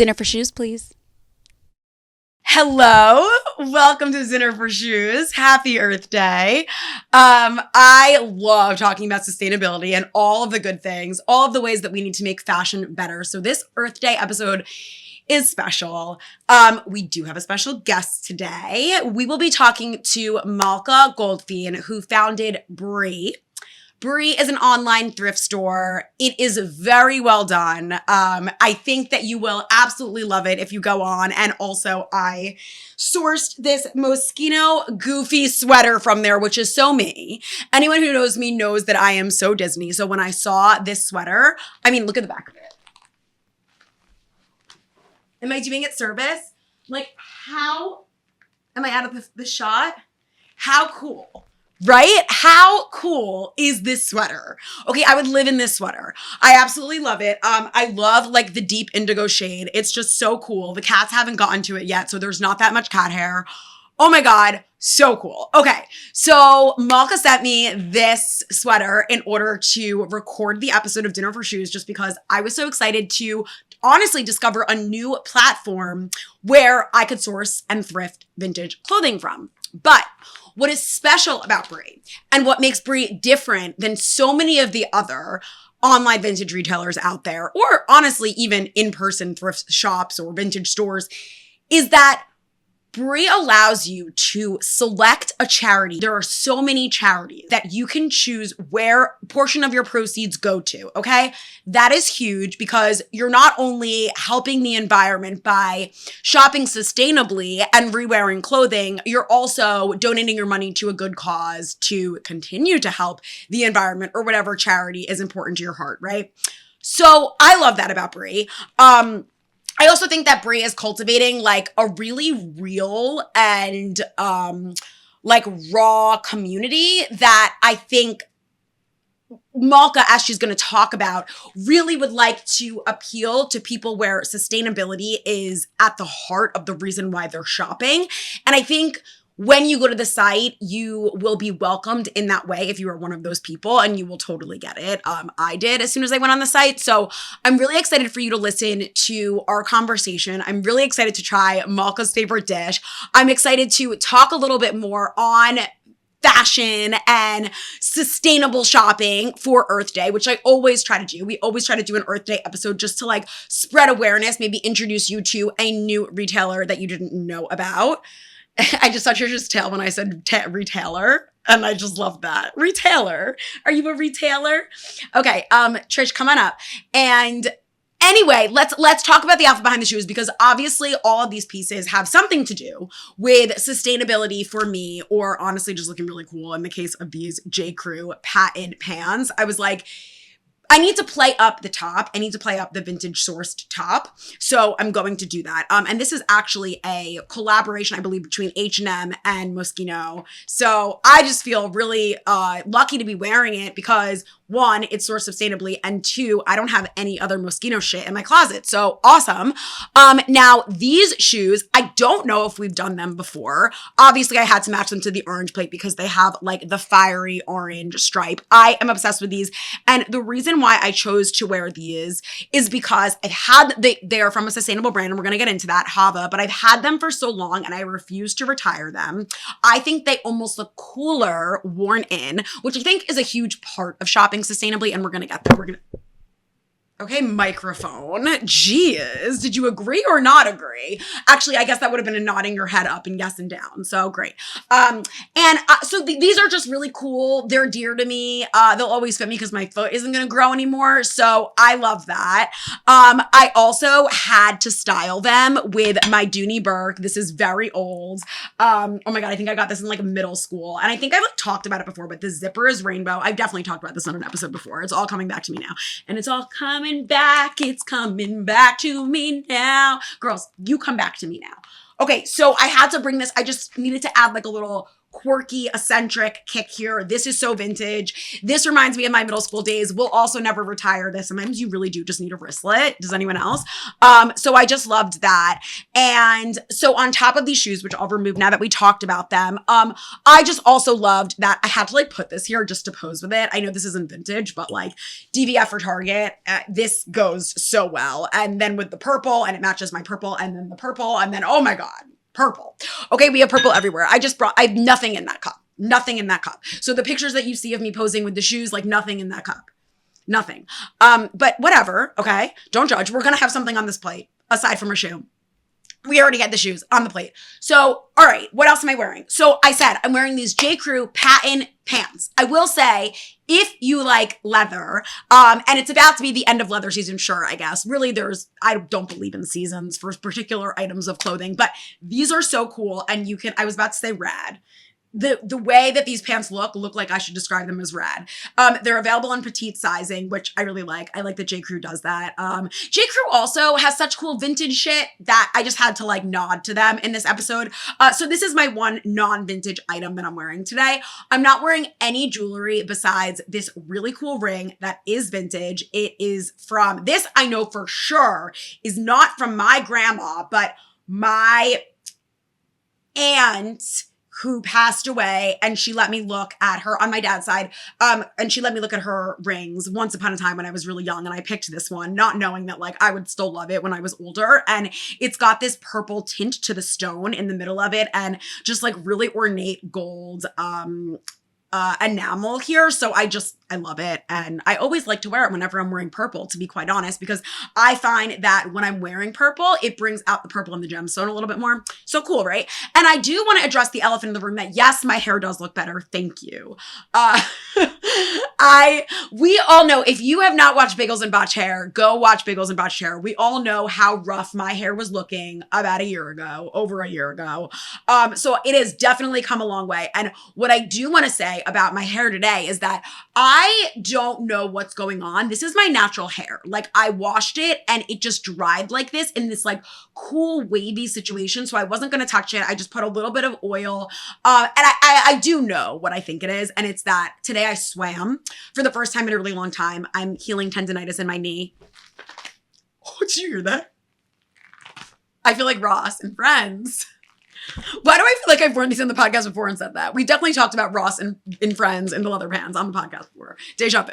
Dinner for shoes, please. Hello, welcome to Dinner for Shoes. Happy Earth Day. I love talking about sustainability and all of the good things, all of the ways that we need to make fashion better. So this Earth Day episode is special. We do have a special guest today. We will be talking to Malka Goldfein, who founded Brie. Brie is an online thrift store. It is very well done. I think that you will absolutely love it if you go on. And also, I sourced this Moschino goofy sweater from there, which is so me. Anyone who knows me knows that I am so Disney. So when I saw this sweater, I mean, look at the back of it. Am I doing it service? Like, how am I out of the shot? How cool. Right? How cool is this sweater? Okay, I would live in this sweater. I absolutely love it. I love like the deep indigo shade. It's just so cool. The cats haven't gotten to it yet, so there's not that much cat hair. Oh my God, so cool. Okay, so Malka sent me this sweater in order to record the episode of Dinner for Shoes just because I was so excited to honestly discover a new platform where I could source and thrift vintage clothing from. But what is special about Brie and what makes Brie different than so many of the other online vintage retailers out there, or honestly, even in-person thrift shops or vintage stores, is that Brie allows you to select a charity. There are so many charities that you can choose where a portion of your proceeds go to, okay? That is huge because you're not only helping the environment by shopping sustainably and re-wearing clothing, you're also donating your money to a good cause to continue to help the environment or whatever charity is important to your heart, right? So I love that about Brie. I also think that Brie is cultivating like a really real and like raw community that I think Malka, as she's going to talk about, really would like to appeal to people where sustainability is at the heart of the reason why they're shopping. And I think when you go to the site, you will be welcomed in that way if you are one of those people, and you will totally get it. I did as soon as I went on the site. So I'm really excited for you to listen to our conversation. I'm really excited to try Malka's favorite dish. I'm excited to talk a little bit more on fashion and sustainable shopping for Earth Day, which I always try to do. We always try to do an Earth Day episode just to like spread awareness, maybe introduce you to a new retailer that you didn't know about. I just thought you were just tell when I said retailer, and I just love that. Retailer. Are you a retailer? Okay, Trish, come on up. And anyway, let's talk about the outfit behind the shoes, because obviously all of these pieces have something to do with sustainability for me, or honestly just looking really cool. In the case of these J.Crew patent pants, I was like, I need to play up the top. I need to play up the vintage sourced top. So I'm going to do that. And this is actually a collaboration, I believe, between H&M and Moschino. So I just feel really lucky to be wearing it because one, it's sourced sustainably, and two, I don't have any other Moschino shit in my closet. So awesome. Now these shoes, I don't know if we've done them before. Obviously I had to match them to the orange plate because they have like the fiery orange stripe. I am obsessed with these. And the reason why I chose to wear these is because I've had, they are from a sustainable brand, and we're going to get into that, Havva, but I've had them for so long and I refuse to retire them. I think they almost look cooler worn in, which I think is a huge part of shopping sustainably, and we're gonna get there. Okay, microphone. Jeez, did you agree or not agree? Actually, I guess that would have been a nodding your head up and yes and down. So great. So these are just really cool. They're dear to me. They'll always fit me because my foot isn't going to grow anymore. So I love that. I also had to style them with my Dooney Bourke. This is very old. Oh my God, I think I got this in like middle school. And I think I've talked about it before, but the zipper is rainbow. I've definitely talked about this on an episode before. It's all coming back to me now. And it's all coming back. It's coming back to me now. Girls, you come back to me now. Okay, so I had to bring this. I just needed to add like a little quirky, eccentric kick here. This is so vintage. This reminds me of my middle school days. We'll also never retire this. Sometimes you really do just need a wristlet. Does anyone else? So I just loved that. And so on top of these shoes, which I'll remove now that we talked about them, I just also loved that I had to like put this here just to pose with it. I know this isn't vintage, but like DVF or Target, this goes so well. And then with the purple, and it matches my purple, and then the purple, and then, oh my God, purple. Okay, we have purple everywhere. I have nothing in that cup. Nothing in that cup. So the pictures that you see of me posing with the shoes, like nothing in that cup. Nothing. But whatever, okay? Don't judge. We're gonna have something on this plate aside from a shoe. We already had the shoes on the plate. So, all right, what else am I wearing? So I said I'm wearing these J.Crew patent pants. I will say, if you like leather, and it's about to be the end of leather season, sure, I guess. Really, I don't believe in seasons for particular items of clothing, but these are so cool. And I was about to say rad. The way that these pants look like I should describe them as rad. They're available in petite sizing, which I really like. I like that J.Crew does that. J.Crew also has such cool vintage shit that I just had to like nod to them in this episode. So this is my one non-vintage item that I'm wearing today. I'm not wearing any jewelry besides this really cool ring that is vintage. It is from, this I know for sure is not from my grandma, but my aunt who passed away, and she let me look at her on my dad's side. And she let me look at her rings once upon a time when I was really young. And I picked this one, not knowing that like I would still love it when I was older. And it's got this purple tint to the stone in the middle of it, and just like really ornate gold, enamel here. So I love it. And I always like to wear it whenever I'm wearing purple, to be quite honest, because I find that when I'm wearing purple, it brings out the purple and the gemstone a little bit more. So cool, right? And I do want to address the elephant in the room that yes, my hair does look better. Thank you. We all know, if you have not watched Bagels and Botched Hair, go watch Bagels and Botched Hair. We all know how rough my hair was looking about over a year ago. So it has definitely come a long way. And what I do want to say about my hair today is that I don't know what's going on. This is my natural hair. Like I washed it and it just dried like this in this like cool wavy situation. So I wasn't going to touch it. I just put a little bit of oil. And I do know what I think it is. And it's that today I swam for the first time in a really long time. I'm healing tendonitis in my knee. Oh, did you hear that? I feel like Ross and Friends. Why do I feel like I've worn these in the podcast before and said that? We definitely talked about Ross in Friends in the leather pants on the podcast before. Deja vu.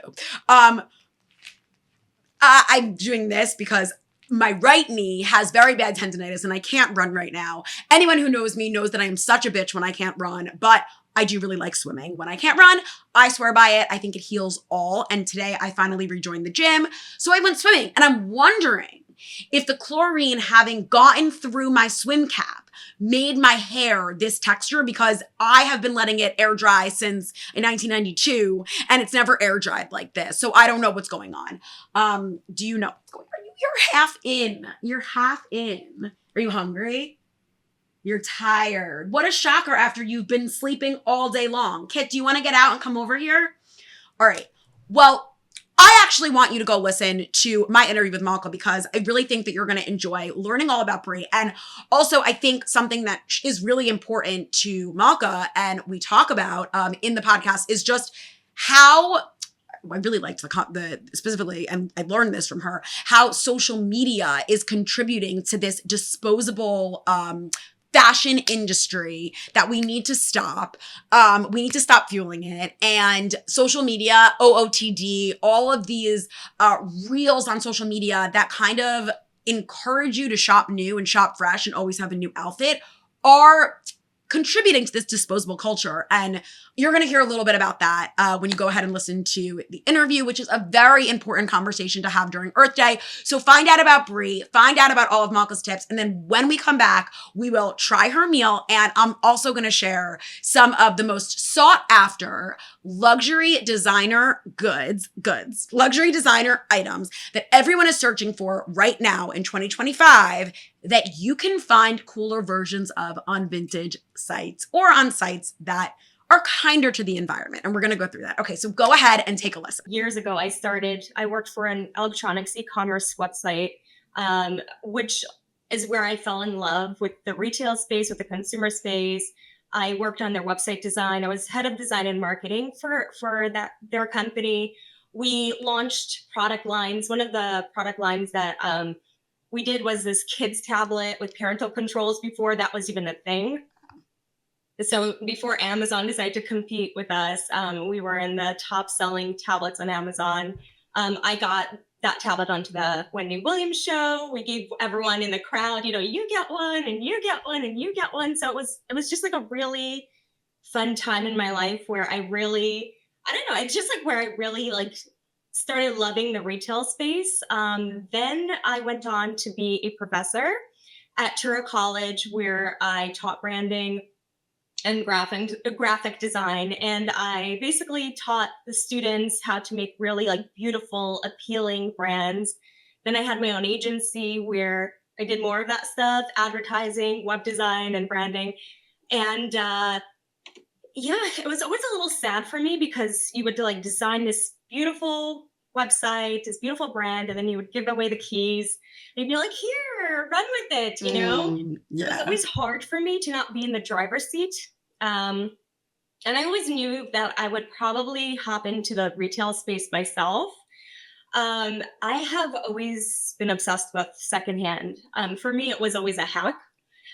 I'm doing this because my right knee has very bad tendonitis and I can't run right now. Anyone who knows me knows that I am such a bitch when I can't run, but I do really like swimming. When I can't run, I swear by it. I think it heals all. And today I finally rejoined the gym. So I went swimming, and I'm wondering if the chlorine having gotten through my swim cap made my hair this texture, because I have been letting it air dry since 1992 and it's never air dried like this. So I don't know what's going on. Do you know what's going on? You're half in. You're half in. Are you hungry? You're tired. What a shocker after you've been sleeping all day long. Kit, do you want to get out and come over here? All right. Well, I actually want you to go listen to my interview with Malka, because I really think that you're going to enjoy learning all about Brie. And also, I think something that is really important to Malka, and we talk about in the podcast, is just how I really liked the specifically, and I learned this from her, how social media is contributing to this disposable fashion industry that we need to stop. We need to stop fueling it. And social media, OOTD, all of these reels on social media that kind of encourage you to shop new and shop fresh and always have a new outfit are contributing to this disposable culture. And you're going to hear a little bit about that when you go ahead and listen to the interview, which is a very important conversation to have during Earth Day. So find out about Brie, find out about all of Malka's tips. And then when we come back, we will try her meal. And I'm also going to share some of the most sought after luxury designer luxury designer items that everyone is searching for right now in 2025 that you can find cooler versions of on vintage sites or on sites that are kinder to the environment. And we're going to go through that. Okay, so go ahead and take a listen. Years ago, I worked for an electronics e-commerce website, which is where I fell in love with the retail space, with the consumer space. I worked on their website design. I was head of design and marketing for their company. We launched product lines. One of the product lines that we did was this kids tablet with parental controls before that was even a thing. So before Amazon decided to compete with us, we were in the top selling tablets on Amazon. I got that tablet onto the Wendy Williams show. We gave everyone in the crowd, you get one and you get one and you get one. So it was just like a really fun time in my life where I don't know, it's just like where I really like started loving the retail space. Then I went on to be a professor at Tura College where I taught branding and graphic design. And I basically taught the students how to make really like beautiful, appealing brands. Then I had my own agency where I did more of that stuff, advertising, web design, and branding. And it was always a little sad for me because you would like design this beautiful website, this beautiful brand, and then you would give away the keys. And you'd be like, here, run with it, It was always hard for me to not be in the driver's seat. And I always knew that I would probably hop into the retail space myself. I have always been obsessed with secondhand. For me, it was always a hack.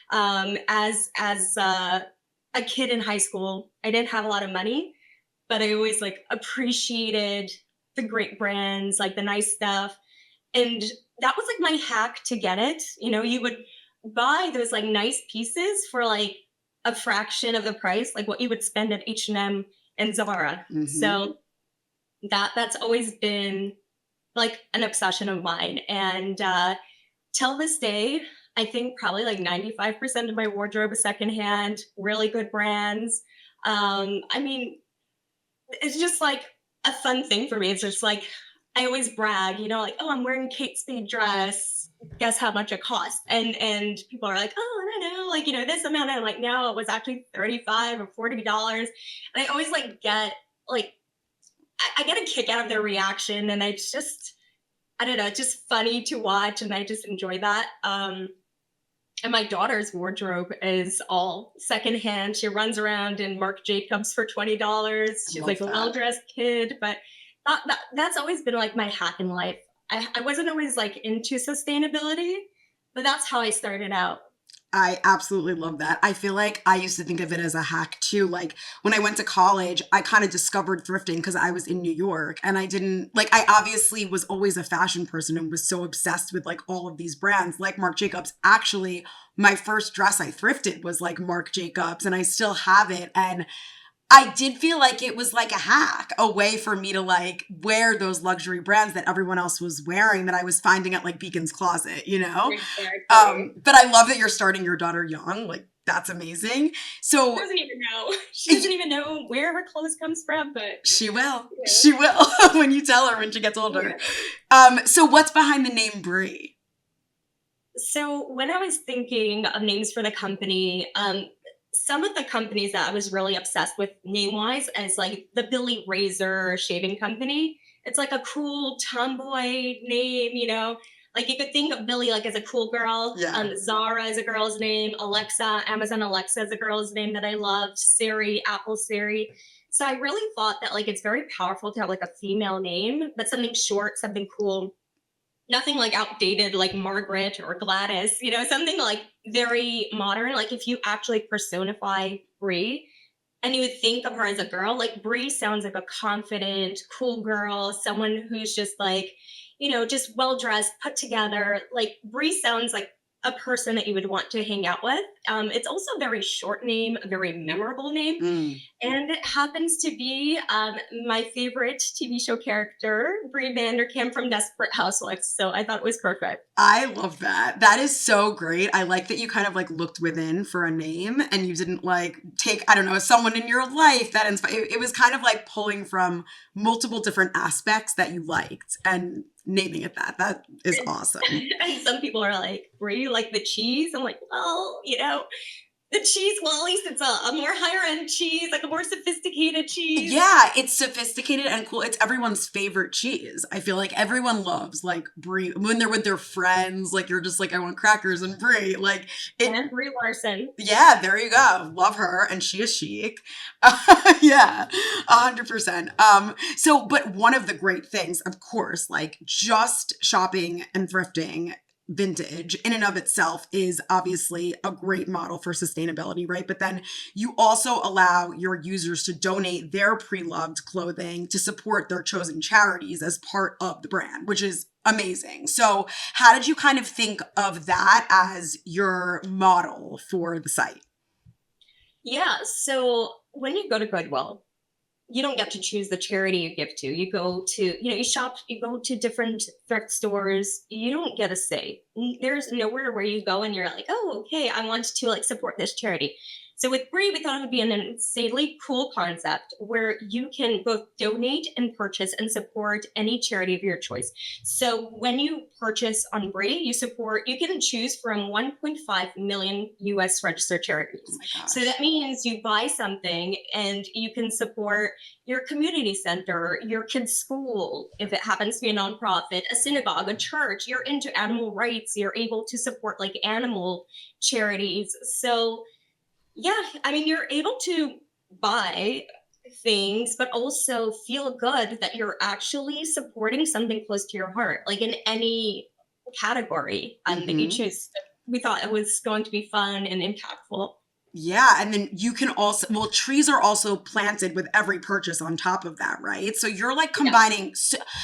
As a kid in high school, I didn't have a lot of money, but I always like appreciated the great brands, like the nice stuff. And that was like my hack to get it. You would buy those like nice pieces for like a fraction of the price, like what you would spend at H&M and Zara. Mm-hmm. So that's always been like an obsession of mine. And till this day, I think probably like 95% of my wardrobe is secondhand, really good brands. I mean, it's just like a fun thing for me. It's just like, I always brag, like, oh, I'm wearing Kate Spade dress. Guess how much it cost? And people are like, oh, I don't know, like, this amount. And I'm like, no, it was actually $35 or $40. And I always like get like, I get a kick out of their reaction. And it's just, I don't know, it's just funny to watch. And I just enjoy that. And my daughter's wardrobe is all secondhand. She runs around in Marc Jacobs for $20. She's like a well-dressed kid, but that's always been like my hack in life. I wasn't always like into sustainability, but that's how I started out. I absolutely love that. I feel like I used to think of it as a hack too. Like when I went to college, I kind of discovered thrifting because I was in New York and I obviously was always a fashion person and was so obsessed with like all of these brands like Marc Jacobs. Actually, my first dress I thrifted was like Marc Jacobs and I still have it. And I did feel like it was like a hack, a way for me to like wear those luxury brands that everyone else was wearing that I was finding at like Beacon's Closet, But I love that you're starting your daughter young. Like that's amazing. So she doesn't even know. She doesn't even know where her clothes comes from, but she will. Yeah. She will when you tell her when she gets older. Yeah. So what's behind the name Brie? So when I was thinking of names for the company, some of the companies that I was really obsessed with name-wise is like the Billy Razor shaving company. It's like a cool tomboy name, like you could think of Billy like as a cool girl. Yeah. Zara is a girl's name. Alexa, Amazon Alexa is a girl's name that I loved. Siri, Apple Siri. So I really thought that like it's very powerful to have like a female name, but something short, something cool. Nothing like outdated like Margaret or Gladys, something like very modern. Like if you actually personify Brie and you would think of her as a girl, like Brie sounds like a confident, cool girl, someone who's just like, just well-dressed, put together. Like Brie sounds like a person that you would want to hang out with. It's also a very short name, a very memorable name. And it happens to be my favorite TV show character, Brie Vanderkamp from Desperate Housewives. So I thought it was perfect. I love that. That is so great. I like that you kind of like looked within for a name and you didn't like take, I don't know, someone in your life that inspired. It was kind of like pulling from multiple different aspects that you liked and naming it that. That is awesome. And some people are like, Brie, like the cheese? I'm like, well, the cheese, well, at least it's a more higher end cheese, like a more sophisticated cheese. Yeah, it's sophisticated and cool. It's everyone's favorite cheese. I feel like everyone loves like Brie when they're with their friends. Like you're just like, I want crackers and Brie. Like it. And Brie Larson. Yeah, there you go. Love her, and she is chic. Yeah, 100%. So, but one of the great things, of course, like just shopping and thrifting vintage in and of itself is obviously a great model for sustainability, right? But then you also allow your users to donate their pre-loved clothing to support their chosen charities as part of the brand, which is amazing. So how did you kind of think of that as your model for the site? Yeah. So when you go to Goodwill, you don't get to choose the charity you give to. You go to, you shop, you go to different thrift stores. You don't get a say. There's nowhere where you go and you're like, oh, okay, I want to like support this charity. So with Brie, we thought it would be an insanely cool concept where you can both donate and purchase and support any charity of your choice. So when you purchase on Brie, you can choose from 1.5 million US registered charities. Oh my gosh. So that means you buy something and you can support your community center, your kid's school, if it happens to be a nonprofit, a synagogue, a church. You're into animal rights, you're able to support like animal charities. So yeah, I mean, you're able to buy things, but also feel good that you're actually supporting something close to your heart, like in any category that you choose. We thought it was going to be fun and impactful. Yeah, and then you can also, well, trees are also planted with every purchase on top of that, right? So you're like combining,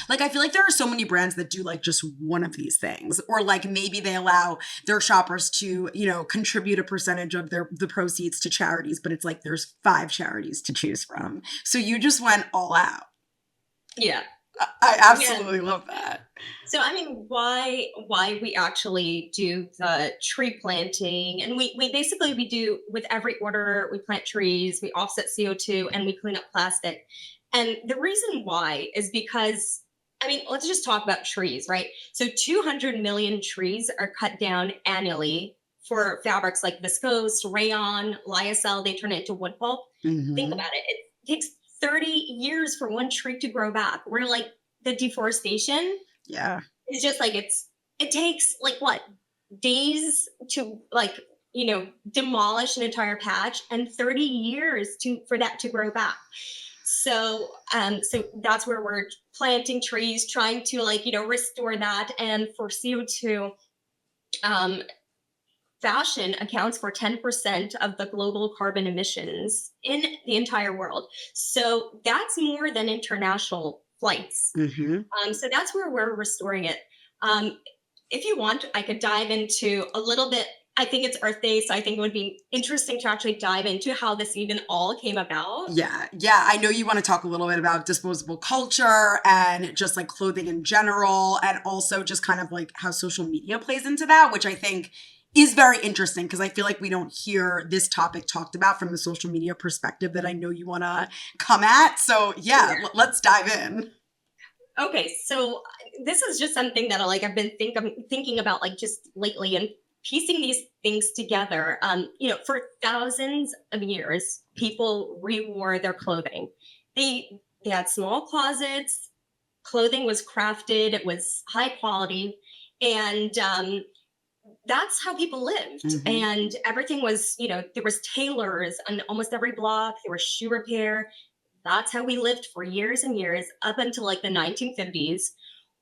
like I feel like there are so many brands that do like just one of these things, or like maybe they allow their shoppers to, contribute a percentage of the proceeds to charities, but it's like there's 5 charities to choose from. So you just went all out. Yeah. I absolutely love that. So I mean, why we actually do the tree planting, and we basically we do with every order we plant trees, we offset CO2, and we clean up plastic. And the reason why is because I mean, let's just talk about trees, right? So 200 million trees are cut down annually for fabrics like viscose, rayon, lyocell. They turn it into wood pulp. Think about it. It takes 30 years for one tree to grow back. We're like the deforestation. Yeah. It's just like it takes like what days to like, demolish an entire patch and 30 years for that to grow back. So so that's where we're planting trees, trying to like, restore that. And for CO2, fashion accounts for 10% of the global carbon emissions in the entire world. So that's more than international flights. So that's where we're restoring it. If you want, I could dive into a little bit. I think it's Earth Day, so I think it would be interesting to actually dive into how this even all came about. Yeah. I know you want to talk a little bit about disposable culture and just like clothing in general, and also just kind of like how social media plays into that, which I think is very interesting because I feel like we don't hear this topic talked about from the social media perspective that I know you want to come at. So yeah, let's dive in. Okay, so this is just something that I've been thinking about like just lately and piecing these things together. For thousands of years, people rewore their clothing. They had small closets. Clothing was crafted. It was high quality, and that's how people lived. And everything was, there was tailors on almost every block. There was shoe repair. That's how we lived for years and years up until like the 1950s,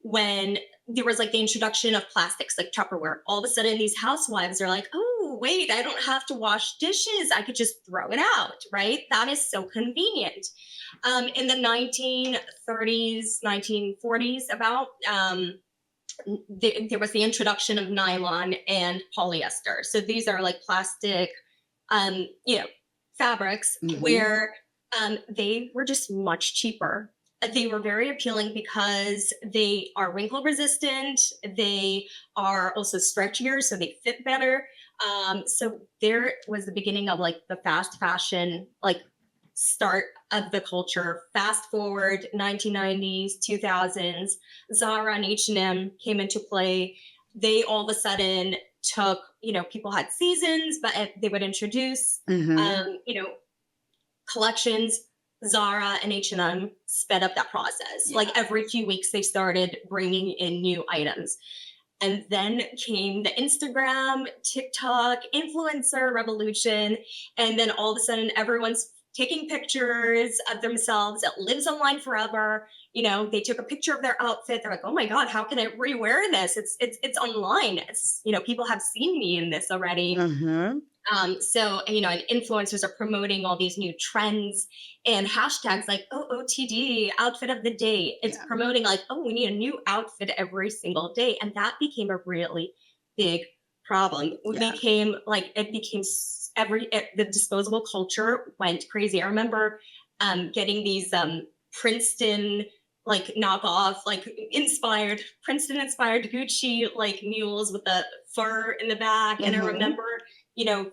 when there was like the introduction of plastics like Tupperware. All of a sudden these housewives are like, oh, wait, I don't have to wash dishes. I could just throw it out, right? That is so convenient. In the 1930s, 1940s about, there was the introduction of nylon and polyester. So these are like plastic, fabrics where they were just much cheaper. They were very appealing because they are wrinkle resistant. They are also stretchier, so they fit better. So there was the beginning of like the fast fashion, like start of the culture. Fast forward 1990s, 2000s, Zara and H&M came into play. They all of a sudden took, people had seasons, but they would introduce, collections. Zara and H&M sped up that process. Like every few weeks, they started bringing in new items. And then came the Instagram, TikTok, influencer revolution. And then all of a sudden, everyone's taking pictures of themselves. It lives online forever. They took a picture of their outfit. They're like, oh my God, how can I rewear this? It's online. People have seen me in this already. And influencers are promoting all these new trends and hashtags like OOTD, outfit of the day. It's promoting like, oh, we need a new outfit every single day. And that became a really big problem. The disposable culture went crazy. I remember getting these Princeton like knockoff, like Princeton inspired Gucci like mules with the fur in the back. And I remember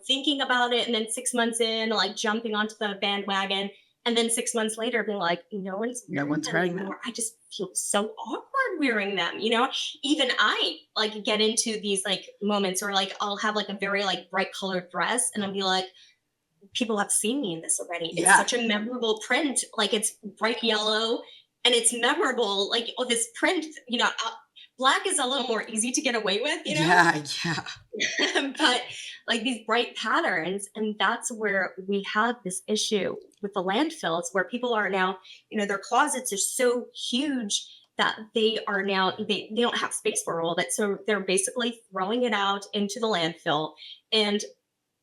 thinking about it, and then 6 months in, like jumping onto the bandwagon, and then 6 months later being like, no one's wearing them. I just feel so awkward wearing them. Even I like get into these like moments where like I'll have like a very like bright colored dress, and I'll be like, people have seen me in this already. It's such a memorable print. Like it's bright yellow and it's memorable. Like, oh, this print, black is a little more easy to get away with, Yeah. But like these bright patterns, and that's where we have this issue with the landfills, where people are now, their closets are so huge that they don't have space for all of it. So they're basically throwing it out into the landfill. And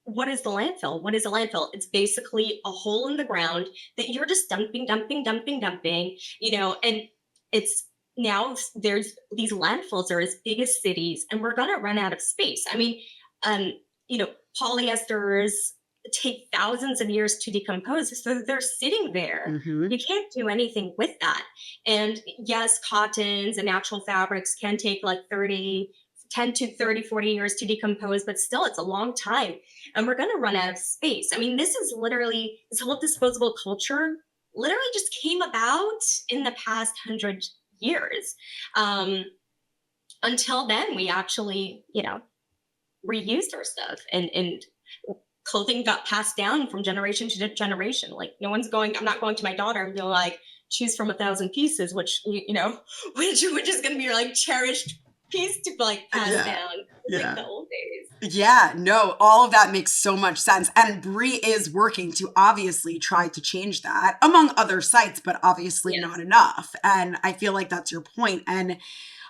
what is the landfill? What is a landfill? It's basically a hole in the ground that you're just dumping, and it's now there's these landfills are as big as cities, and we're going to run out of space. I mean, polyesters take thousands of years to decompose. So they're sitting there. You can't do anything with that. And yes, cottons and natural fabrics can take like 10 to 30, 40 years to decompose, but still it's a long time. And we're going to run out of space. I mean, this whole disposable culture literally just came about in the past 100 years. Until then, we actually, reused our stuff, and clothing got passed down from generation to generation. Like I'm not going to my daughter and be like, choose from 1,000 pieces, which is going to be like cherished piece to like pass down. Like the old days. Yeah, no, all of that makes so much sense. And Brie is working to obviously try to change that among other sites, but obviously not enough. And I feel like that's your point. And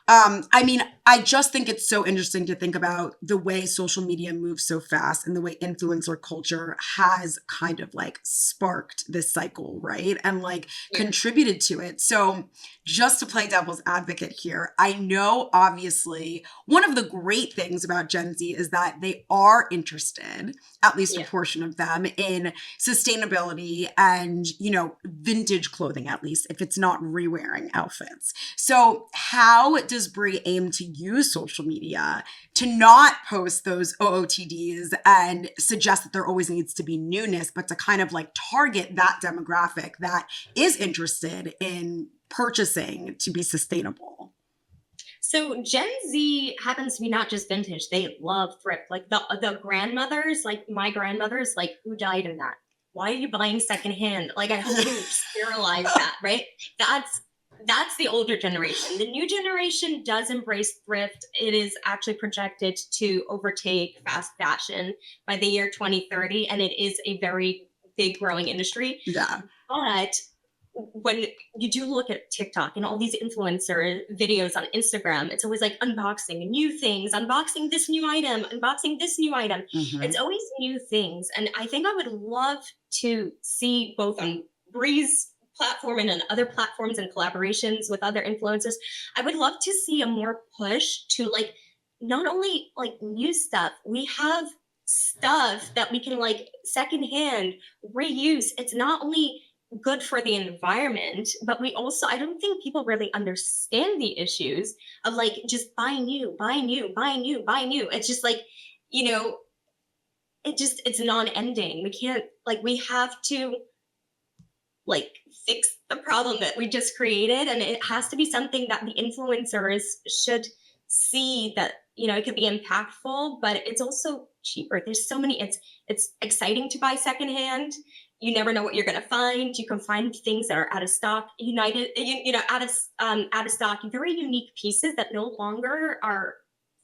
I mean, I just think it's so interesting to think about the way social media moves so fast and the way influencer culture has kind of like sparked this cycle, right? And like contributed to it. So just to play devil's advocate here, I know obviously one of the great things about Gen Z is that they are interested, at least a portion of them, in sustainability and, vintage clothing, at least if it's not re-wearing outfits. So how does Brie aim to use social media to not post those OOTDs and suggest that there always needs to be newness, but to kind of like target that demographic that is interested in purchasing to be sustainable? So Gen Z happens to be not just vintage; they love thrift. Like the grandmothers, like my grandmothers, like who died in that? Why are you buying secondhand? Like I hope you sterilize that, right? That's the older generation. The new generation does embrace thrift. It is actually projected to overtake fast fashion by the year 2030, and it is a very big growing industry. Yeah. But when you do look at TikTok and all these influencer videos on Instagram, it's always like unboxing new things, unboxing this new item, unboxing this new item. It's always new things. And I think I would love to see both on Brie's platform and on other platforms and collaborations with other influencers. I would love to see a more push to like not only like new stuff, we have stuff that we can like secondhand reuse. It's not only good for the environment, but we also, I don't think people really understand the issues of like just buy new. It's just like, it's non-ending. We can't, like, we have to like fix the problem that we just created. And it has to be something that the influencers should see, that it could be impactful, but it's also cheaper. There's so many, it's exciting to buy secondhand. You never know what you're going to find. You can find things that are out of stock, out of stock, very unique pieces that no longer are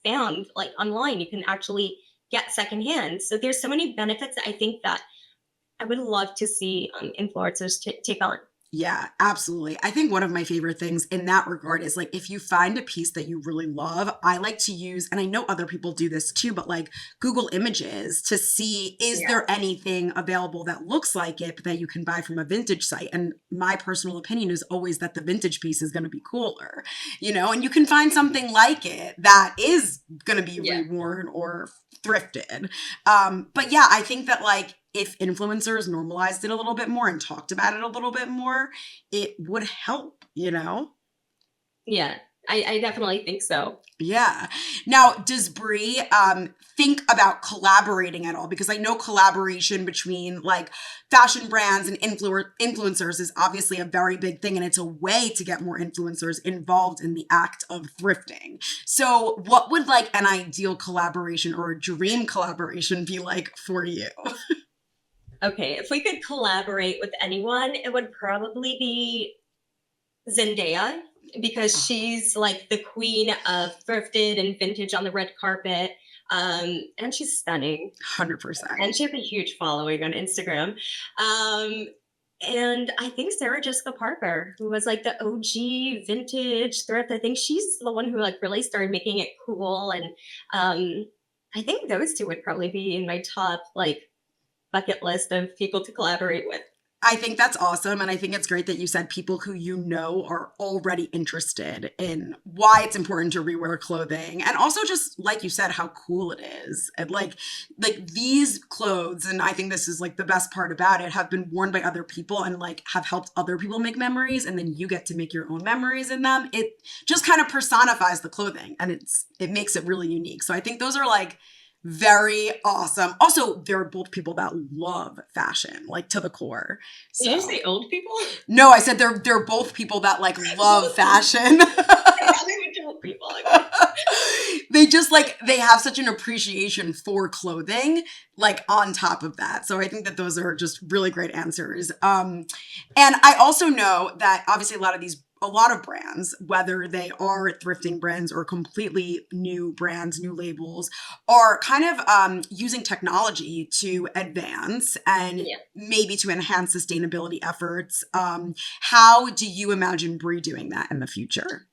found like online. You can actually get secondhand. So there's so many benefits that I think that I would love to see influencers take on. Yeah, absolutely. I think one of my favorite things in that regard is like if you find a piece that you really love, I like to use, and I know other people do this too, but like Google Images to see is there anything available that looks like it but that you can buy from a vintage site. And my personal opinion is always that the vintage piece is going to be cooler, and you can find something like it that is going to be reworn or thrifted. But yeah, I think that like if influencers normalized it a little bit more and talked about it a little bit more, it would help. Yeah, I definitely think so. Yeah. Now, does Brie think about collaborating at all? Because I know collaboration between like fashion brands and influencers is obviously a very big thing, and it's a way to get more influencers involved in the act of thrifting. So what would like an ideal collaboration or a dream collaboration be like for you? Okay, if we could collaborate with anyone, it would probably be Zendaya, because she's like the queen of thrifted and vintage on the red carpet. And she's stunning. 100%. And she has a huge following on Instagram. And I think Sarah Jessica Parker, who was like the OG vintage thrift, I think she's the one who like really started making it cool. And I think those two would probably be in my top like bucket list of people to collaborate with. I think that's awesome. And I think it's great that you said people who are already interested in why it's important to rewear clothing. And also just like you said, how cool it is. And like these clothes, and I think this is like the best part about it, have been worn by other people and like have helped other people make memories. And then you get to make your own memories in them. It just kind of personifies the clothing and it makes it really unique. So I think those are like very awesome. Also, they're both people that love fashion, like to the core. So. Did you say old people? No, I said they're both people that like love fashion. People. They just like they have such an appreciation for clothing, like on top of that. So I think that those are just really great answers. And I also know that obviously a lot of brands, whether they are thrifting brands or completely new brands, new labels, are kind of using technology to advance and maybe to enhance sustainability efforts. How do you imagine Brie doing that in the future?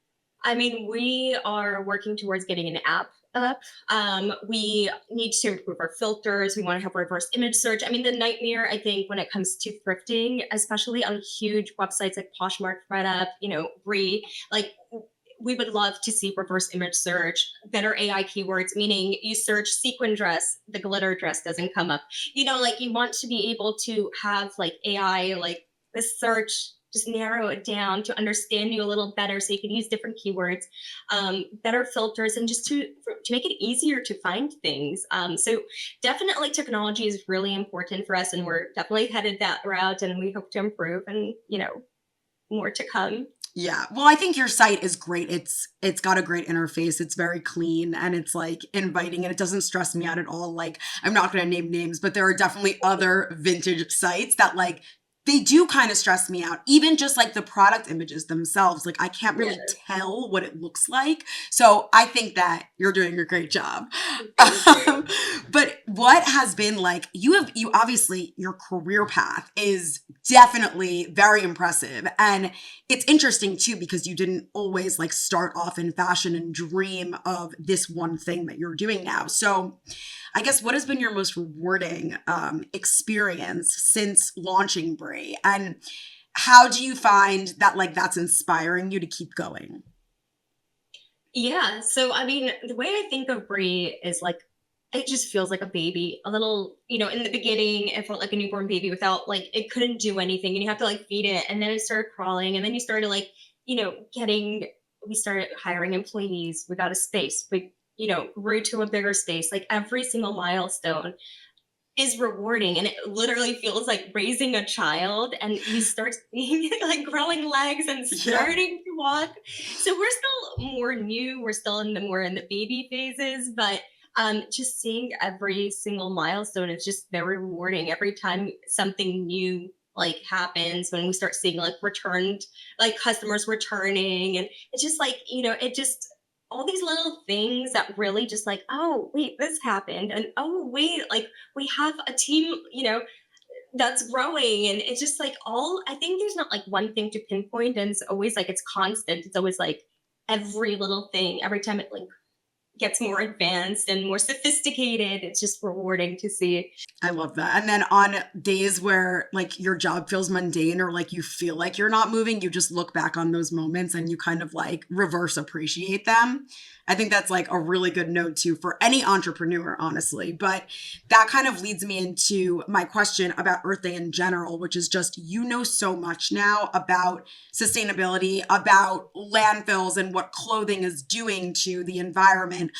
I mean, we are working towards getting an app up. We need to improve our filters. We want to have reverse image search. I mean, the nightmare, I think, when it comes to thrifting, especially on huge websites like Poshmark, ThredUp, Brie, like we would love to see reverse image search, better AI keywords, meaning you search sequin dress, the glitter dress doesn't come up. Like you want to be able to have like AI, like the search, just narrow it down to understand you a little better so you can use different keywords, better filters, and just to make it easier to find things. So definitely technology is really important for us, and we're definitely headed that route, and we hope to improve and, more to come. Yeah. Well, I think your site is great. It's got a great interface. It's very clean and it's like inviting and it doesn't stress me out at all. Like I'm not going to name names, but there are definitely other vintage sites that like they do kind of stress me out. Even just like the product images themselves, like I can't really tell what it looks like. So I think that you're doing a great job. But what has been like, you obviously, your career path is definitely very impressive. And it's interesting too, because you didn't always like start off in fashion and dream of this one thing that you're doing now. So I guess what has been your most rewarding experience since launching Brie? And how do you find that like that's inspiring you to keep going? Yeah. So, I mean, the way I think of Brie is like, it just feels like a baby, a little, in the beginning, it felt like a newborn baby without like, it couldn't do anything and you have to like feed it. And then it started crawling and then you started like, we started hiring employees. We got a space. We grew to a bigger space. Like every single milestone is rewarding, and it literally feels like raising a child, and you start seeing it like growing legs and Yeah. starting to walk. So we're still we're still in the baby phases, but just seeing every single milestone is just very rewarding. Every time something new like happens, when we start seeing like returned, like customers returning, and it's just like, it just all these little things that really just like, oh wait, this happened, and oh wait, like we have a team, that's growing, and it's just like, all I think there's not like one thing to pinpoint, and it's always like it's constant. It's always like every little thing, every time it like gets more advanced and more sophisticated, it's just rewarding to see. I love that. And then on days where like your job feels mundane or like you feel like you're not moving, you just look back on those moments and you kind of like reverse appreciate them. I think that's like a really good note too for any entrepreneur, honestly. But that kind of leads me into my question about Earth Day in general, which is just, so much now about sustainability, about landfills and what clothing is doing to the environment.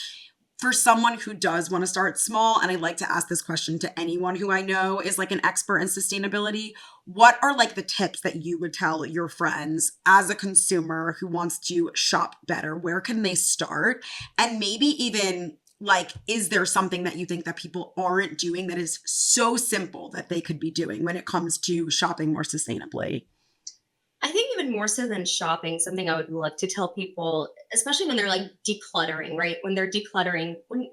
For someone who does want to start small, and I like to ask this question to anyone who I know is like an expert in sustainability, what are like the tips that you would tell your friends as a consumer who wants to shop better? Where can they start? And maybe even like, is there something that you think that people aren't doing that is so simple that they could be doing when it comes to shopping more sustainably? I think even more so than shopping, something I would love to tell people, especially when they're like decluttering, right? When they're decluttering, when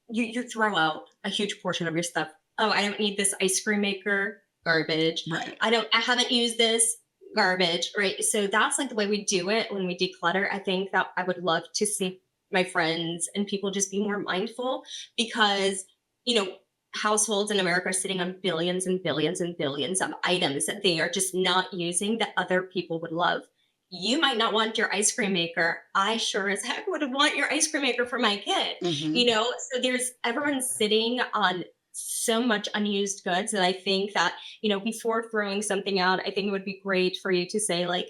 you throw out a huge portion of your stuff. Oh, I don't need this ice cream maker, garbage. Right. I haven't used this, garbage, right? So that's like the way we do it when we declutter. I think that I would love to see my friends and people just be more mindful, because, you know, households in America are sitting on billions and billions and billions of items that they are just not using that other people would love. You might not want your ice cream maker. I sure as heck would want your ice cream maker for my kid. Mm-hmm. So there's everyone's sitting on so much unused goods that I think that, before throwing something out, I think it would be great for you to say, like,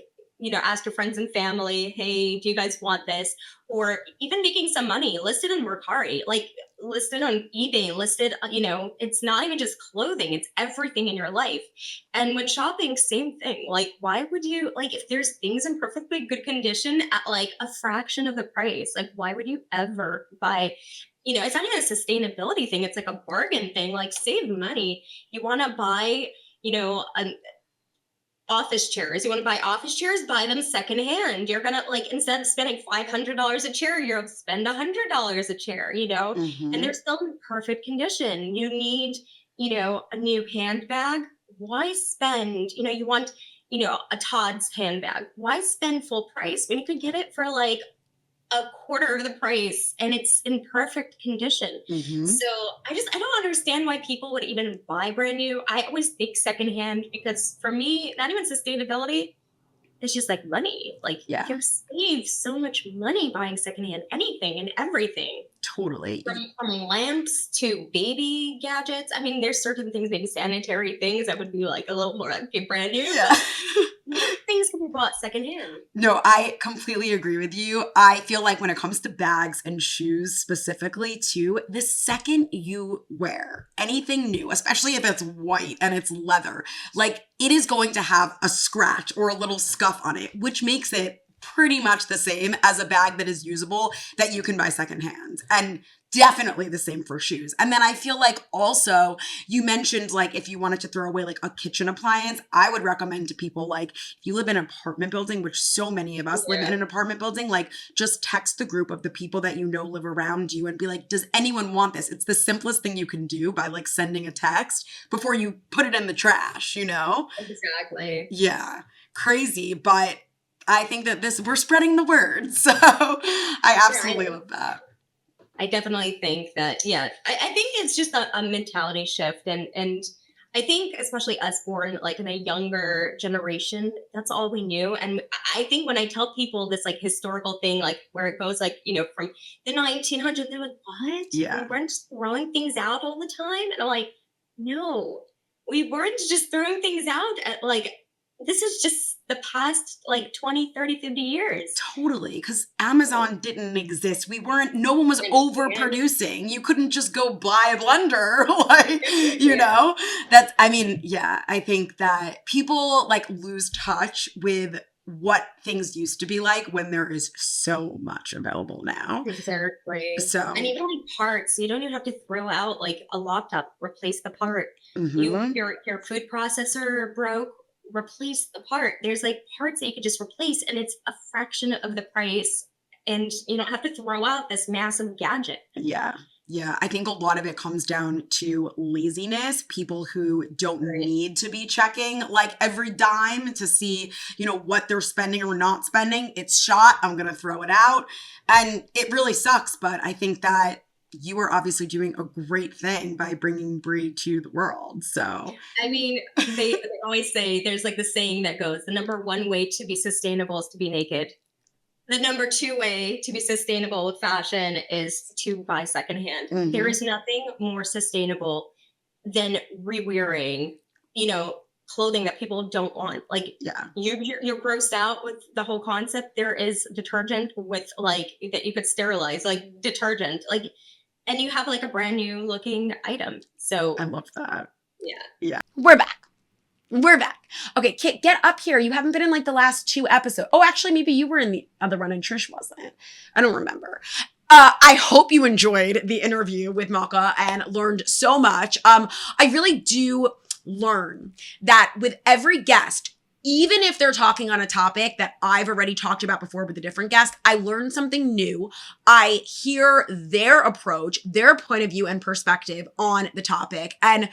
ask your friends and family, hey, do you guys want this? Or even making some money, list it on Mercari, like list it on eBay, list it, it's not even just clothing, it's everything in your life. And when shopping, same thing. Like, why would you, like, if there's things in perfectly good condition at like a fraction of the price, like, why would you ever buy? It's not even a sustainability thing, it's like a bargain thing. Like, save money. You want to buy, an office chairs. You want to buy office chairs, buy them secondhand. You're gonna, like, instead of spending $500 a chair, you'll spend $100 a chair, Mm-hmm. and they're still in perfect condition. You need, a new handbag. Why spend, you want, a Todd's handbag. Why spend full price when you could get it for like a quarter of the price and it's in perfect condition? Mm-hmm. So I don't understand why people would even buy brand new. I always think secondhand, because for me, not even sustainability, it's just like money. Like, Yeah. you save so much money buying secondhand anything and everything. Totally. From lamps to baby gadgets. I mean, there's certain things, maybe sanitary things, that would be like a little more like, okay, brand new. Yeah. Most things can be bought secondhand. No, I completely agree with you. I feel like when it comes to bags and shoes specifically too, the second you wear anything new, especially if it's white and it's leather, like, it is going to have a scratch or a little scuff on it, which makes it pretty much the same as a bag that is usable that you can buy secondhand. And definitely the same for shoes. And then I feel like also you mentioned, like, if you wanted to throw away like a kitchen appliance, I would recommend to people, like, if you live in an apartment building, which so many of us live in an apartment building, like, just text the group of the people that live around you and be like, does anyone want this? It's the simplest thing you can do by like sending a text before you put it in the trash, Exactly. Yeah. Crazy. But I think that we're spreading the word. So I absolutely love that. I definitely think that, yeah, I think it's just a mentality shift. And I think especially us born like in a younger generation, that's all we knew. And I think when I tell people this like historical thing, like where it goes like, from the 1900s, they're like, what? Yeah. We weren't just throwing things out all the time. And I'm like, no, we weren't just throwing things out at like, this is just the past like 20, 30, 50 years. Totally, because Amazon didn't exist. No one was overproducing. You couldn't just go buy a blender. Like, you know, I think that people like lose touch with what things used to be like when there is so much available now. Exactly. So, and even like parts, you don't even have to throw out like a laptop, replace the part. mhm. Your food processor broke, replace the part. There's like parts that you could just replace, and it's a fraction of the price, and you don't have to throw out this massive gadget. Yeah. Yeah, I think a lot of it comes down to laziness, people who don't need to be checking like every dime to see, you know, what they're spending or not spending. It's shot, I'm going to throw it out. And it really sucks, but I think that you are obviously doing a great thing by bringing Brie to the world. So, I mean, they always say there's like the saying that goes, the number one way to be sustainable is to be naked. The number two way to be sustainable with fashion is to buy secondhand. Mhm. There is nothing more sustainable than rewearing, you know, clothing that people don't want. Like, yeah. you're grossed out with the whole concept. There is detergent with like that you could sterilize, like detergent, like, and you have like a brand new looking item. So I love that. yeah. Yeah. We're back. Okay, Kit, get up here. You haven't been in like the last 2 episodes. Oh, actually, maybe you were in the other one and Trish wasn't. I don't remember. I hope you enjoyed the interview with Malka and learned so much. I really do learn that with every guest, even if they're talking on a topic that I've already talked about before with a different guest, I learn something new. I hear their approach, their point of view and perspective on the topic. And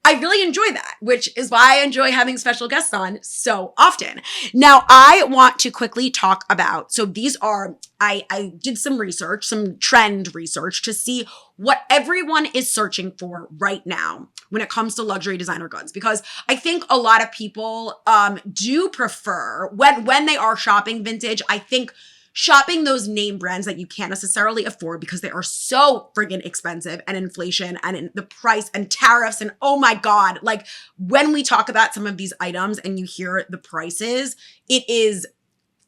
I really enjoy that, which is why I enjoy having special guests on so often. Now, I want to quickly talk about, so these are, I did some research, some trend research to see what everyone is searching for right now when it comes to luxury designer goods, because I think a lot of people do prefer, when they are shopping vintage, I think shopping those name brands that you can't necessarily afford because they are so friggin' expensive, and inflation and in the price and tariffs. And oh my God, like when we talk about some of these items and you hear the prices, it is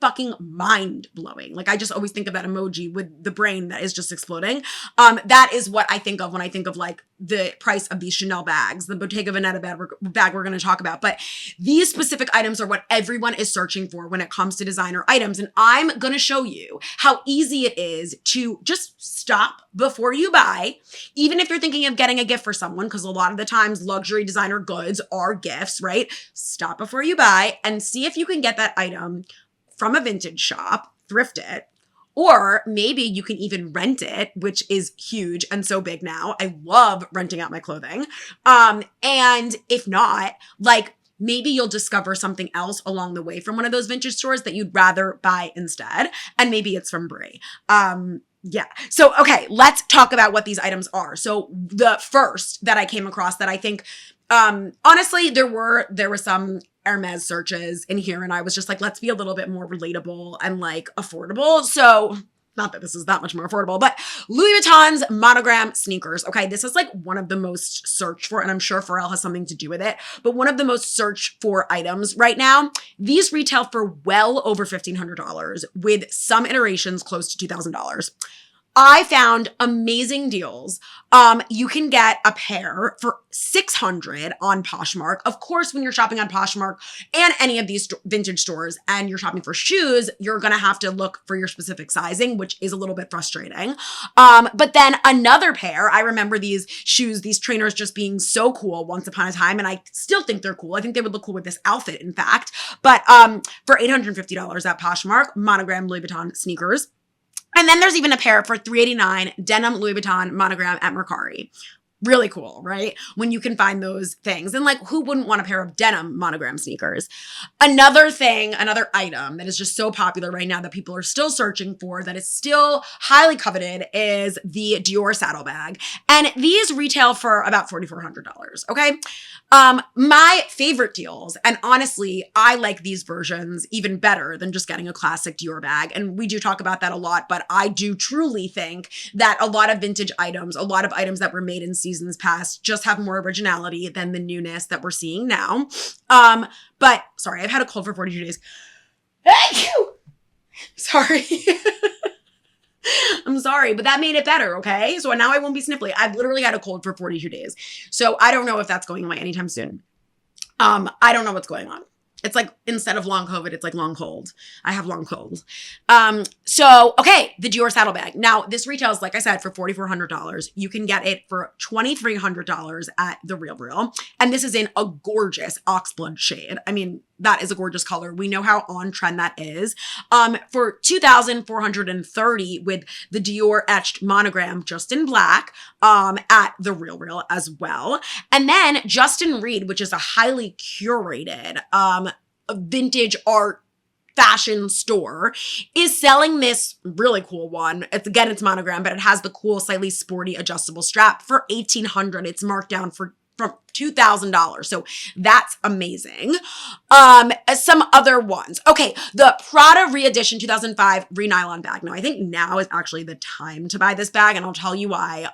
fucking mind blowing. Like I just always think of that emoji with the brain that is just exploding. That is what I think of when I think of like the price of these Chanel bags, the Bottega Veneta bag we're going to talk about. But these specific items are what everyone is searching for when it comes to designer items. And I'm going to show you how easy it is to just stop before you buy, even if you're thinking of getting a gift for someone, because a lot of the times luxury designer goods are gifts, right? Stop before you buy and see if you can get that item from a vintage shop, thrift it, or maybe you can even rent it, which is huge and so big now. I love renting out my clothing. And if not, like maybe you'll discover something else along the way from one of those vintage stores that you'd rather buy instead. And maybe it's from Brie. Yeah. So, okay, let's talk about what these items are. So the first that I came across that I think, honestly, there were some Hermes searches in here, and I was just like, let's be a little bit more relatable and like affordable. So not that this is that much more affordable, but Louis Vuitton's monogram sneakers. Okay, this is like one of the most searched for, and I'm sure Pharrell has something to do with it, but one of the most searched for items right now. These retail for well over $1,500 with some iterations close to $2,000. I found amazing deals. You can get a pair for $600 on Poshmark. Of course, when you're shopping on Poshmark and any of these vintage stores and you're shopping for shoes, you're going to have to look for your specific sizing, which is a little bit frustrating. But then another pair, I remember these shoes, these trainers just being so cool once upon a time. And I still think they're cool. I think they would look cool with this outfit, in fact. But for $850 at Poshmark, monogram Louis Vuitton sneakers. And then there's even a pair for $389 denim Louis Vuitton monogram at Mercari. Really cool, right? When you can find those things. And like, who wouldn't want a pair of denim monogram sneakers? Another thing, another item that is just so popular right now that people are still searching for, that is still highly coveted, is the Dior saddlebag. And these retail for about $4,400, okay? My favorite deals, and honestly, I like these versions even better than just getting a classic Dior bag. And we do talk about that a lot, but I do truly think that a lot of vintage items, a lot of items that were made in season seasons past just have more originality than the newness that we're seeing now. But sorry, I've had a cold for 42 days. Thank you. Sorry. I'm sorry, but that made it better, okay? So now I won't be sniffly. I've literally had a cold for 42 days. So I don't know if that's going away anytime soon. I don't know what's going on. It's like, instead of long COVID, it's like long cold. I have long cold. So, okay, the Dior saddlebag. Now, this retails, like I said, for $4,400. You can get it for $2,300 at The RealReal. And this is in a gorgeous oxblood shade. I mean, that is a gorgeous color. We know how on trend that is. For $2,430 with the Dior etched monogram just in black at The RealReal as well. And then Justin Reed, which is a highly curated vintage art fashion store, is selling this really cool one. It's monogram, but it has the cool, slightly sporty adjustable strap for $1,800. It's marked down from $2,000. So that's amazing. Some other ones. Okay. The Prada Re-Edition 2005 Re-Nylon bag. Now, I think now is actually the time to buy this bag, and I'll tell you why.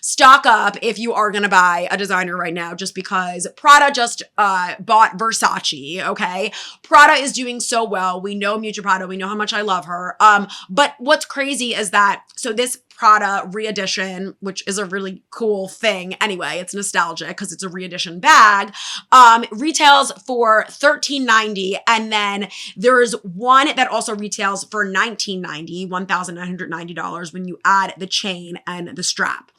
Stock up if you are going to buy a designer right now, just because Prada just bought Versace, okay? Prada is doing so well. We know Miuccia Prada. We know how much I love her. But what's crazy is that, so this Prada Re-Edition, which is a really cool thing. Anyway, it's nostalgic because it's a re-edition bag, retails for $1,390. And then there's one that also retails for $1,990 when you add the chain and the strap.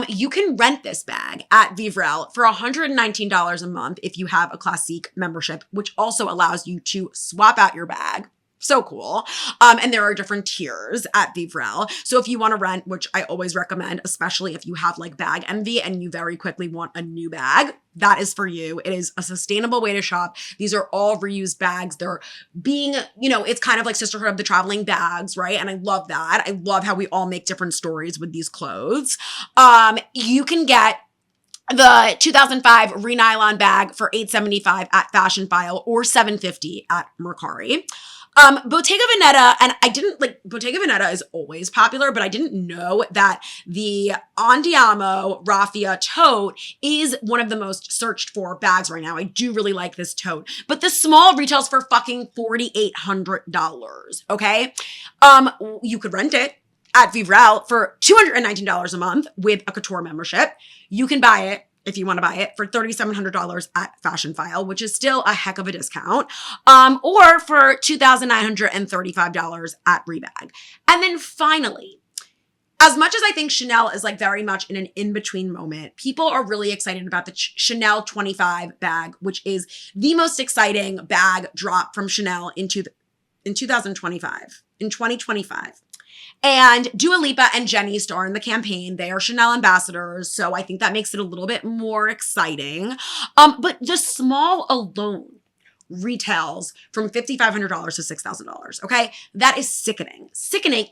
You can rent this bag at Vivrel for $119 a month if you have a Classique membership, which also allows you to swap out your bag. So cool. And there are different tiers at Vivrel. So if you want to rent, which I always recommend, especially if you have like bag envy and you very quickly want a new bag, that is for you. It is a sustainable way to shop. These are all reused bags. They're being, it's kind of like Sisterhood of the Traveling Bags, right? And I love that. I love how we all make different stories with these clothes. You can get the 2005 Re-Nylon bag for $875 at Fashion File or $750 at Mercari. Bottega Veneta, and Bottega Veneta is always popular, but I didn't know that the Andiamo Raffia tote is one of the most searched for bags right now. I do really like this tote, but the small retails for fucking $4,800, okay? You could rent it at Vivrel for $219 a month with a couture membership. You can buy it, if you want to buy it, for $3,700 at Fashion File, which is still a heck of a discount, or for $2,935 at Rebag. And then finally, as much as I think Chanel is like very much in an in-between moment, people are really excited about the Chanel 25 bag, which is the most exciting bag drop from Chanel in 2025. And Dua Lipa and Jenny star in the campaign. They are Chanel ambassadors, so I think that makes it a little bit more exciting. But the small alone retails from $5,500 to $6,000, okay? That is sickening.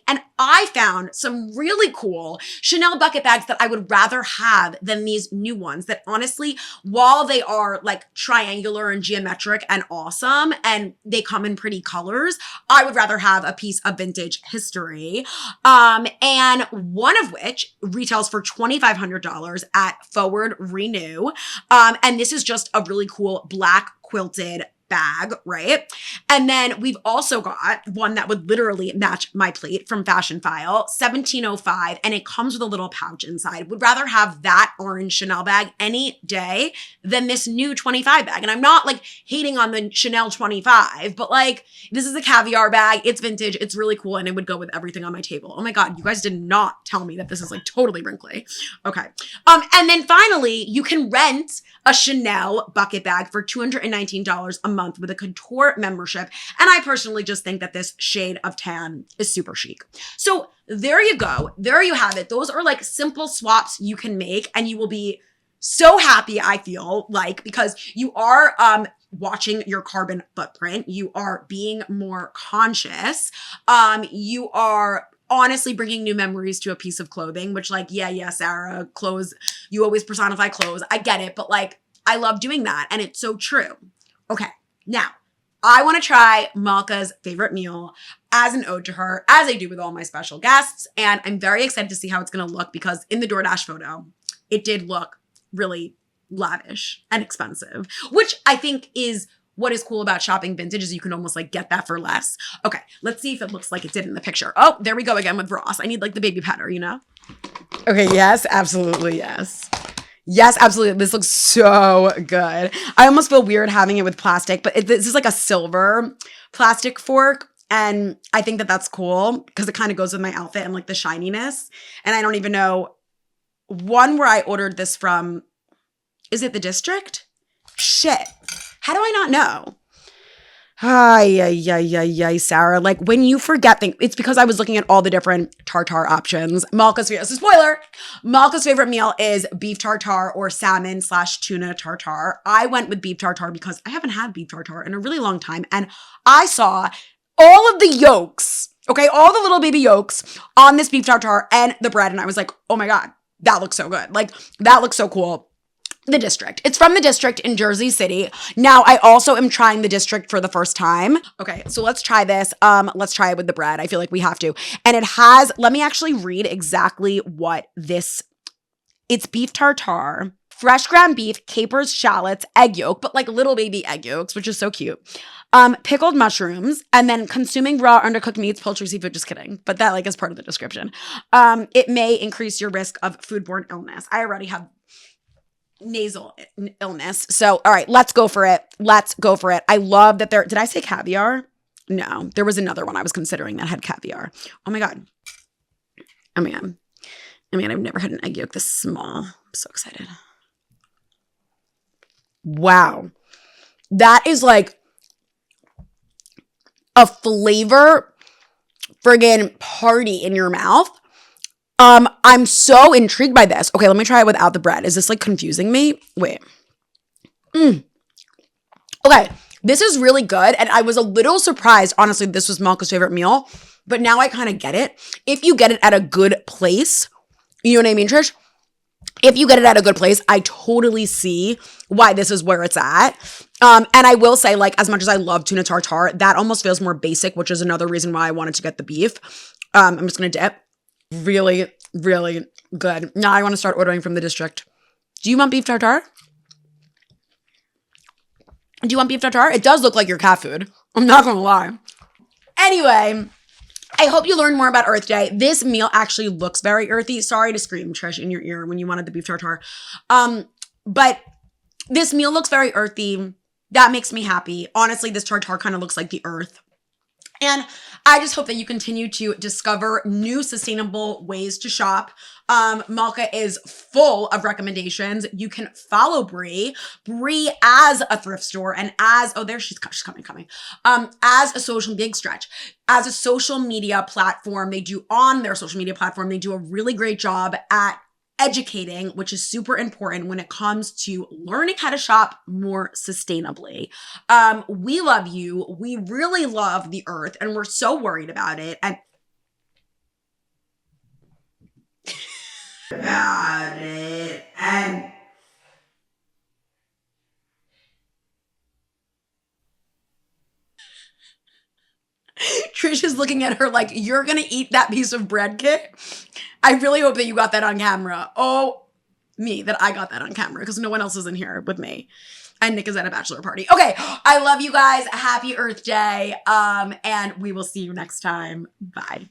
And I found some really cool Chanel bucket bags that I would rather have than these new ones that honestly, while they are like triangular and geometric and awesome, and they come in pretty colors, I would rather have a piece of vintage history. And one of which retails for $2,500 at Forward Renew. And this is just a really cool black quilted bag, right? And then we've also got one that would literally match my plate from Fashion File, 1705, and it comes with a little pouch inside. Would rather have that orange Chanel bag any day than this new 25 bag. And I'm not like hating on the Chanel 25, but like this is a caviar bag. It's vintage. It's really cool. And it would go with everything on my table. Oh my God, you guys did not tell me that this is like totally wrinkly. Okay. And then finally, you can rent a Chanel bucket bag for $219 a month with a couture membership. And I personally just think that this shade of tan is super chic. So there you go. There you have it. Those are like simple swaps you can make and you will be so happy, I feel like, because you are watching your carbon footprint. You are being more conscious. You are honestly bringing new memories to a piece of clothing, which like, yeah, Sarah, clothes, you always personify clothes. I get it, but like, I love doing that. And it's so true. Okay. Now I want to try Malka's favorite meal as an ode to her, as I do with all my special guests. And I'm very excited to see how it's going to look because in the DoorDash photo, it did look really lavish and expensive, which I think is what is cool about shopping vintage is you can almost like get that for less. Okay, let's see if it looks like it did in the picture. Oh, there we go again with Ross. I need like the baby powder, you know? Okay, yes, absolutely, yes. Yes, absolutely. This looks so good. I almost feel weird having it with plastic, but this is like a silver plastic fork. And I think that that's cool because it kind of goes with my outfit and like the shininess. And I don't even know one where I ordered this from. Is it the District? Shit. How do I not know? Ay, Sarah. Like when you forget things, it's because I was looking at all the different tartare options. Malka's favorite, so spoiler, Malka's favorite meal is beef tartare or salmon/tuna tartare. I went with beef tartare because I haven't had beef tartare in a really long time. And I saw all of the yolks, okay, all the little baby yolks on this beef tartare and the bread. And I was like, oh my God, that looks so good. Like that looks so cool. The District. It's from the District in Jersey City. Now, I also am trying the District for the first time. Okay, so let's try this. Let's try it with the bread. I feel like we have to. And it has, let me actually read exactly what this, it's beef tartare, fresh ground beef, capers, shallots, egg yolk, but like little baby egg yolks, which is so cute. Pickled mushrooms, and then consuming raw undercooked meats, poultry, seafood, just kidding. But that like is part of the description. It may increase your risk of foodborne illness. I already have nasal illness. So, all right, let's go for it. Let's go for it. I love that did I say caviar? No, there was another one I was considering that had caviar. Oh my God. Oh my God. I mean, I've never had an egg yolk this small. I'm so excited. Wow. That is like a flavor friggin' party in your mouth. I'm so intrigued by this. Okay, let me try it without the bread. Is this like confusing me? Wait. Okay, this is really good. And I was a little surprised, honestly, this was Malka's favorite meal, but now I kind of get it. If you get it at a good place, you know what I mean, Trish? If you get it at a good place, I totally see why this is where it's at. And I will say, like, as much as I love tuna tartare, that almost feels more basic, which is another reason why I wanted to get the beef. I'm just going to dip. Really, really good. Now I want to start ordering from the District. Do you want beef tartare? Do you want beef tartare? It does look like your cat food. I'm not going to lie. Anyway, I hope you learned more about Earth Day. This meal actually looks very earthy. Sorry to scream, Trish, in your ear when you wanted the beef tartare. But this meal looks very earthy. That makes me happy. Honestly, this tartare kind of looks like the earth. And I just hope that you continue to discover new sustainable ways to shop. Malka is full of recommendations. You can follow Brie as a thrift store and as, oh, there she's coming. As a social, big stretch, as a social media platform. On their social media platform, they do a really great job at educating, which is super important when it comes to learning how to shop more sustainably. We love you. We really love the earth and we're so worried about it. And Trish is looking at her like, you're going to eat that piece of bread, Kit? I really hope that you got that on camera. Oh, me, that I got that on camera because no one else is in here with me. And Nick is at a bachelor party. Okay, I love you guys. Happy Earth Day. And we will see you next time. Bye.